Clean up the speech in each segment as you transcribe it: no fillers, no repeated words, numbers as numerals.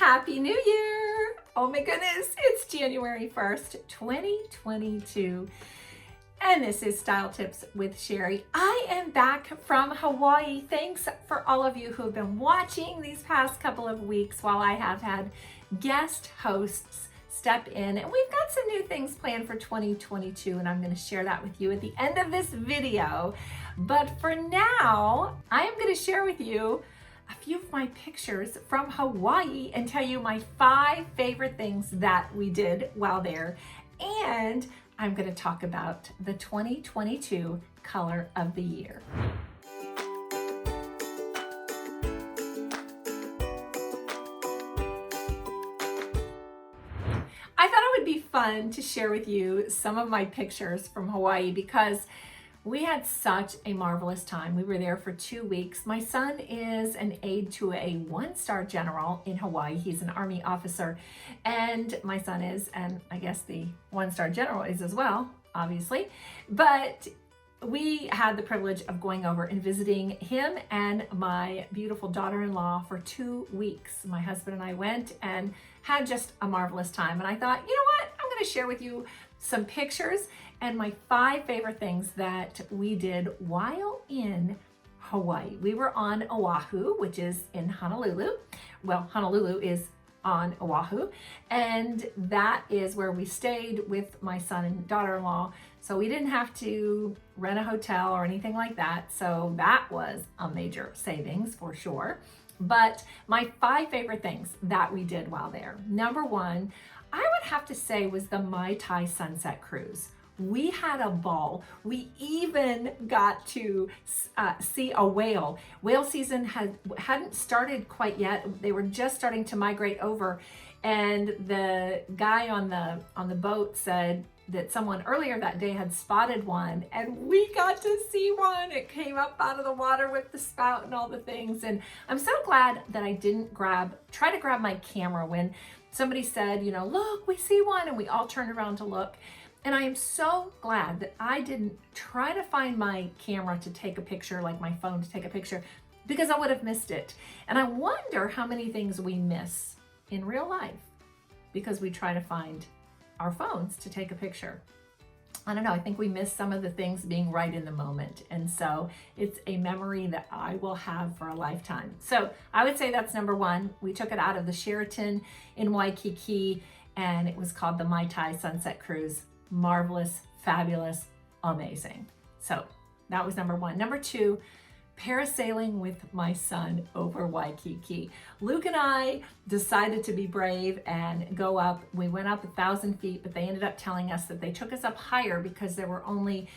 Happy New Year! Oh my goodness, it's January 1st, 2022. And this is Style Tips with Sherry. I am back from Hawaii. Thanks for all of you who have been watching these past couple of weeks while I have had guest hosts step in. And we've got some new things planned for 2022, and I'm going to share that with you at the end of this video. But for now, I am going to share with you a few of my pictures from Hawaii and tell you my 5 favorite things that we did while there. And I'm going to talk about the 2022 color of the year. I thought it would be fun to share with you some of my pictures from Hawaii because we had such a marvelous time. We were there for 2 weeks. My son is an aide to a 1-star general in Hawaii. He's an Army officer, and my son is, and I guess the 1-star general is as well, obviously. But we had the privilege of going over and visiting him and my beautiful daughter-in-law for 2 weeks. My husband and I went and had just a marvelous time. And I thought, you know what? I'm going to share with you some pictures and my 5 favorite things that we did while in Hawaii. We were on Oahu, which is in Honolulu. Well, Honolulu is on Oahu, and that is where we stayed with my son and daughter-in-law. So we didn't have to rent a hotel or anything like that. So that was a major savings for sure. But my 5 favorite things that we did while there. Number 1, I would have to say, was the Mai Tai Sunset Cruise. We had a ball. We even got to see a whale. Whale season hadn't started quite yet. They were just starting to migrate over, and the guy on the boat said that someone earlier that day had spotted one, and we got to see one. It came up out of the water with the spout and all the things. And I'm so glad that I didn't try to grab my camera when somebody said, you know, look, we see one, and we all turned around to look. And I am so glad that I didn't try to find my camera to take a picture, like my phone to take a picture, because I would have missed it. And I wonder how many things we miss in real life because we try to find our phones to take a picture. I don't know, I think we miss some of the things being right in the moment. And so it's a memory that I will have for a lifetime. So I would say that's number 1. We took it out of the Sheraton in Waikiki, and it was called the Mai Tai Sunset Cruise. Marvelous, fabulous, amazing. So that was number 1. Number 2, parasailing with my son over Waikiki. Luke and I decided to be brave and go up. We went up 1,000 feet, but they ended up telling us that they took us up higher because there were only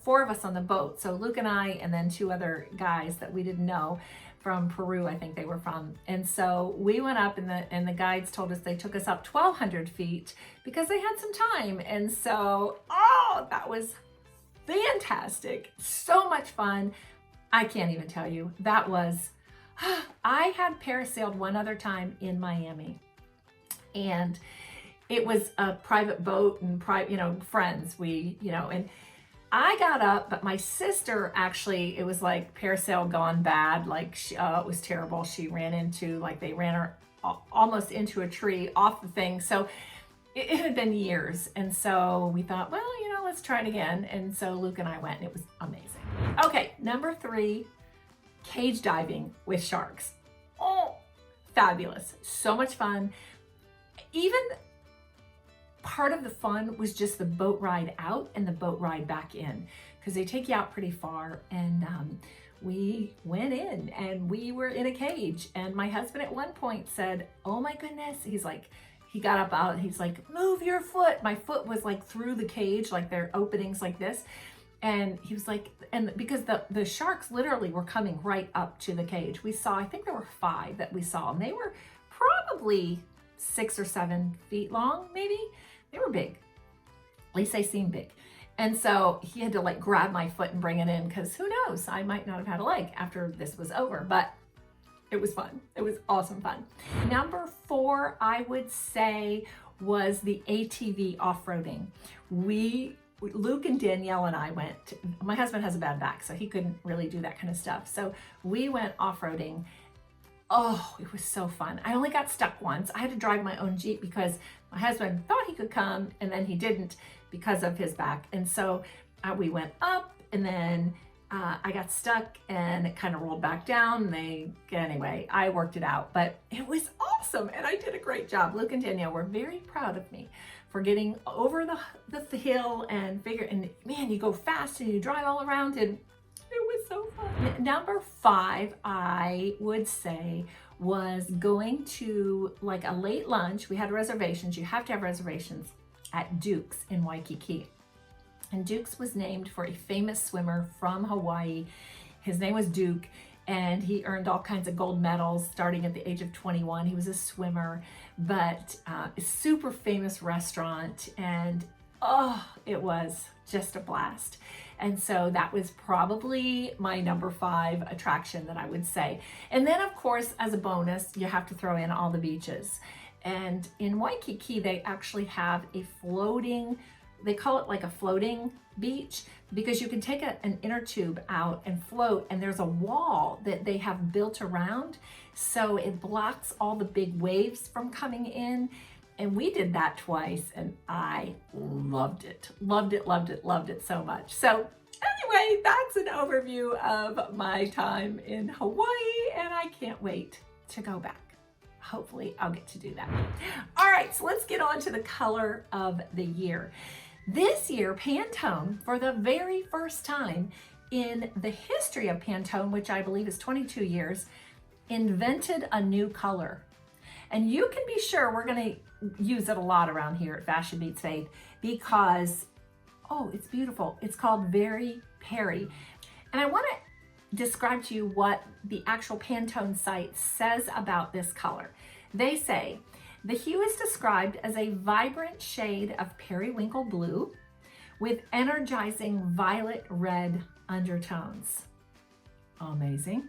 4 of us on the boat. So Luke and I, and then 2 other guys that we didn't know from Peru, I think they were from. And so we went up, and the guides told us they took us up 1,200 feet because they had some time. And so, oh, that was fantastic. So much fun. I can't even tell you. That was, I had parasailed one other time in Miami, and it was a private boat and friends, and I got up, but my sister actually, it was like parasail gone bad. Like it was terrible. She ran they ran her almost into a tree off the thing. So it had been years. And so we thought, well, let's try it again. And so Luke and I went, and it was amazing. Okay, number 3, cage diving with sharks. Oh, fabulous. So much fun. Even part of the fun was just the boat ride out and the boat ride back in, because they take you out pretty far. And we went in, and we were in a cage. And my husband at one point said, oh my goodness, he's like, he got up out, he's like, move your foot. My foot was like through the cage, like there are openings like this. And he was like, and because the sharks literally were coming right up to the cage. We saw, I think there were 5 that we saw, and they were probably 6 or 7 feet long, maybe. They were big. At least they seemed big. And so he had to like grab my foot and bring it in, because who knows, I might not have had a leg after this was over, but it was fun. It was awesome fun. Number 4, I would say, was the ATV Off-Roading. Luke and Danielle and I went. My husband has a bad back, so he couldn't really do that kind of stuff. So we went off-roading Oh, it was so fun. I only got stuck once. I had to drive my own Jeep because my husband thought he could come and then he didn't because of his back. And so we went up and then I got stuck and it kind of rolled back down. Anyway, I worked it out, but it was awesome and I did a great job. Luke and Danielle were very proud of me for getting over the hill and man, you go fast and you drive all around and it was so fun. Number 5, I would say, was going to like a late lunch. We had reservations. You have to have reservations at Duke's in Waikiki. And Duke's was named for a famous swimmer from Hawaii. His name was Duke, and he earned all kinds of gold medals starting at the age of 21. He was a swimmer, but a super famous restaurant, and oh, it was just a blast. And so that was probably my number 5 attraction that I would say. And then of course, as a bonus, you have to throw in all the beaches. And in Waikiki, they actually have a floating, they call it like a floating beach, because you can take an inner tube out and float, and there's a wall that they have built around, so it blocks all the big waves from coming in. And we did that twice and I loved it. Loved it, loved it, loved it so much. So anyway, that's an overview of my time in Hawaii, and I can't wait to go back. Hopefully I'll get to do that. All right, so let's get on to the color of the year. This year, Pantone, for the very first time in the history of Pantone, which I believe is 22 years, invented a new color. And you can be sure we're gonna use it a lot around here at Fashion Meets Faith because, oh, it's beautiful. It's called Very Peri. And I wanna describe to you what the actual Pantone site says about this color. They say, the hue is described as a vibrant shade of periwinkle blue with energizing violet red undertones. Amazing.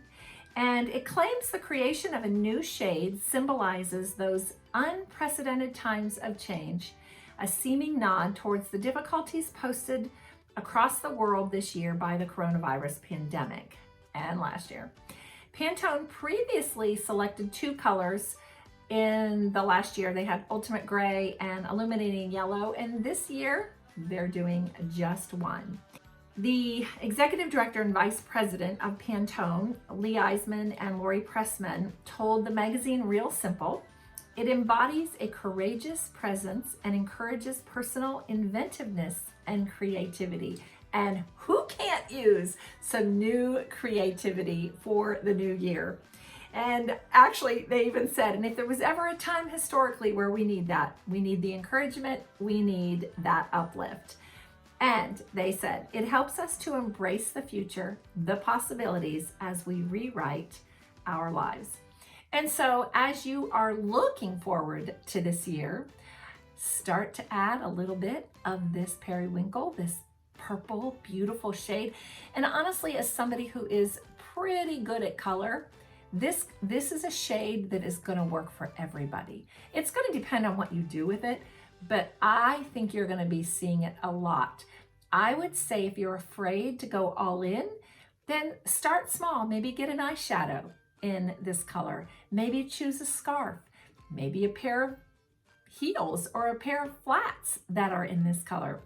And it claims the creation of a new shade symbolizes those unprecedented times of change, a seeming nod towards the difficulties posted across the world this year by the coronavirus pandemic and last year. Pantone previously selected 2 colors in the last year. They had Ultimate Gray and Illuminating Yellow, and this year they're doing just 1. The executive director and vice president of Pantone, Lee Eisman and Lori Pressman, told the magazine Real Simple, it embodies a courageous presence and encourages personal inventiveness and creativity. And who can't use some new creativity for the new year? And actually, they even said, and if there was ever a time historically where we need that, we need the encouragement, we need that uplift. And they said, it helps us to embrace the future, the possibilities as we rewrite our lives. And so as you are looking forward to this year, start to add a little bit of this periwinkle, this purple, beautiful shade. And honestly, as somebody who is pretty good at color, this is a shade that is gonna work for everybody. It's gonna depend on what you do with it, but I think you're gonna be seeing it a lot. I would say if you're afraid to go all in, then start small. Maybe get an eyeshadow in this color. Maybe choose a scarf. Maybe a pair of heels or a pair of flats that are in this color.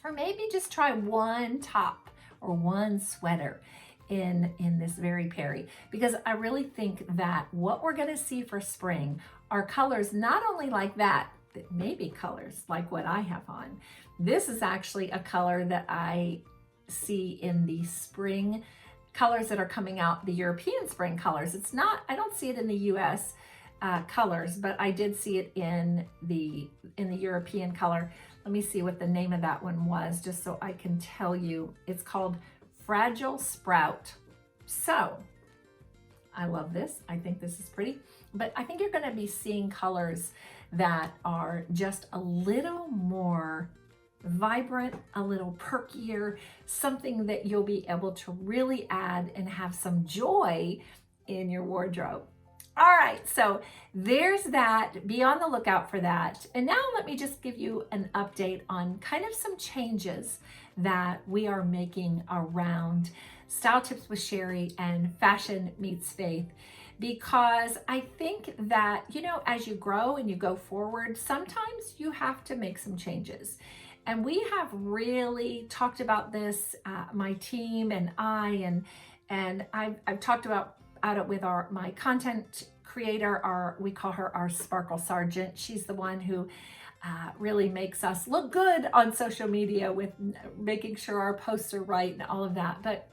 Or maybe just try one top or one sweater in this Very Peri, because I really think that what we're gonna see for spring are colors not only like that, but maybe colors like what I have on. This is actually a color that I see in the spring colors that are coming out, the European spring colors. It's not, I don't see it in the US colors, but I did see it in the European color. Let me see what the name of that one was, just so I can tell you. It's called Fragile Sprout. So I love this. I think this is pretty, but I think you're gonna be seeing colors that are just a little more vibrant, a little perkier, something that you'll be able to really add and have some joy in your wardrobe. All right, so there's that. Be on the lookout for that. And now let me just give you an update on kind of some changes that we are making around Style Tips with Sherry and Fashion Meets Faith. because I think that, you know, as you grow and you go forward, sometimes you have to make some changes. And we have really talked about this, my team and I've talked about it with my content creator, we call her our Sparkle Sergeant. She's the one who really makes us look good on social media with making sure our posts are right and all of that. But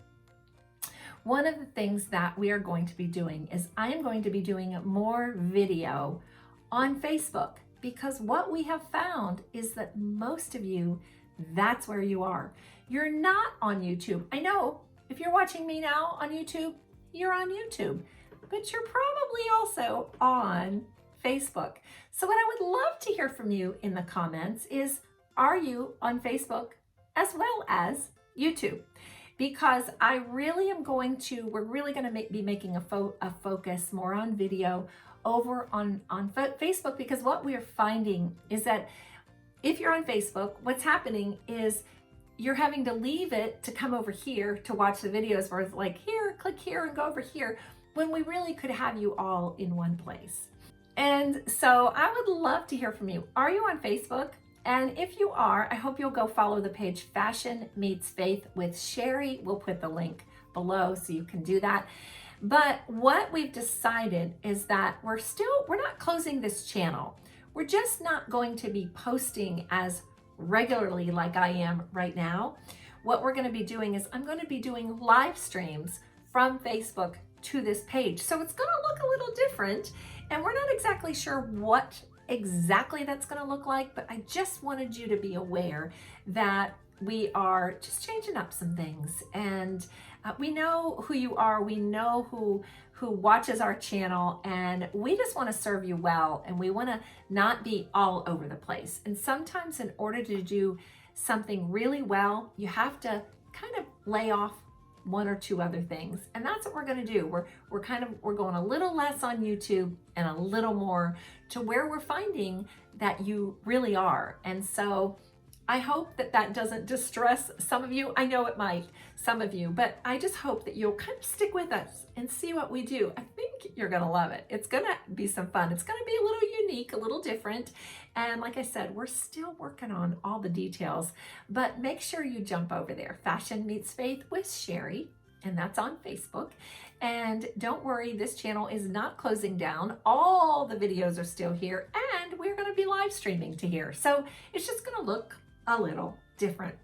one of the things that we are going to be doing is I am going to be doing more video on Facebook, because what we have found is that most of you, that's where you are. You're not on YouTube. I know if you're watching me now on YouTube, you're on YouTube, but you're probably also on Facebook. So what I would love to hear from you in the comments is, are you on Facebook as well as YouTube? Because I really am going to, we're really going to be making a focus more on video over on Facebook, because what we're finding is that if you're on Facebook, what's happening is you're having to leave it to come over here to watch the videos, where it's like, here, click here and go over here, when we really could have you all in one place. And so I would love to hear from you. Are you on Facebook? And if you are, I hope you'll go follow the page Fashion Meets Faith with Sherry. We'll put the link below so you can do that. But what we've decided is that we're not closing this channel. We're just not going to be posting as regularly like I am right now. What we're going to be doing is I'm going to be doing live streams from Facebook to this page. So it's going to look a little different, and we're not exactly sure what exactly that's going to look like, but I just wanted you to be aware that we are just changing up some things, and we know who you are, we know who watches our channel, and we just want to serve you well, and we want to not be all over the place. And sometimes in order to do something really well, you have to kind of lay off one or two other things, and that's what we're going to do. We're going a little less on YouTube and a little more to where we're finding that you really are. And so I hope that doesn't distress some of you. I know it might, some of you, but I just hope that you'll kind of stick with us and see what we do. I think you're going to love it. It's going to be some fun. It's going to be a little unique, a little different. And like I said, we're still working on all the details, but make sure you jump over there. Fashion Meets Faith with Sherry, and that's on Facebook. And don't worry, this channel is not closing down. All the videos are still here, and we're going to be live streaming to here. So it's just going to look a little different.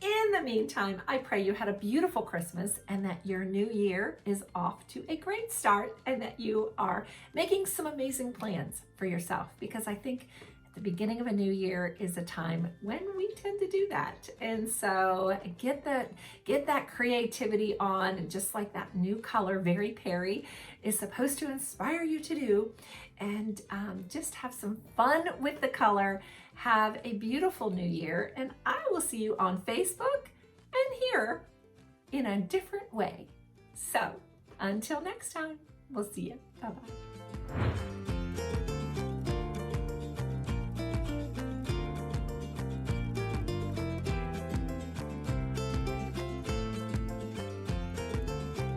In the meantime, I pray you had a beautiful Christmas and that your new year is off to a great start, and that you are making some amazing plans for yourself, because I think at the beginning of a new year is a time when we tend to do that. And so get that creativity on, and just like that new color, Very Peri, is supposed to inspire you to do, and just have some fun with the color. Have a beautiful new year, and I will see you on Facebook and here in a different way. So until next time, we'll see you. Bye-bye.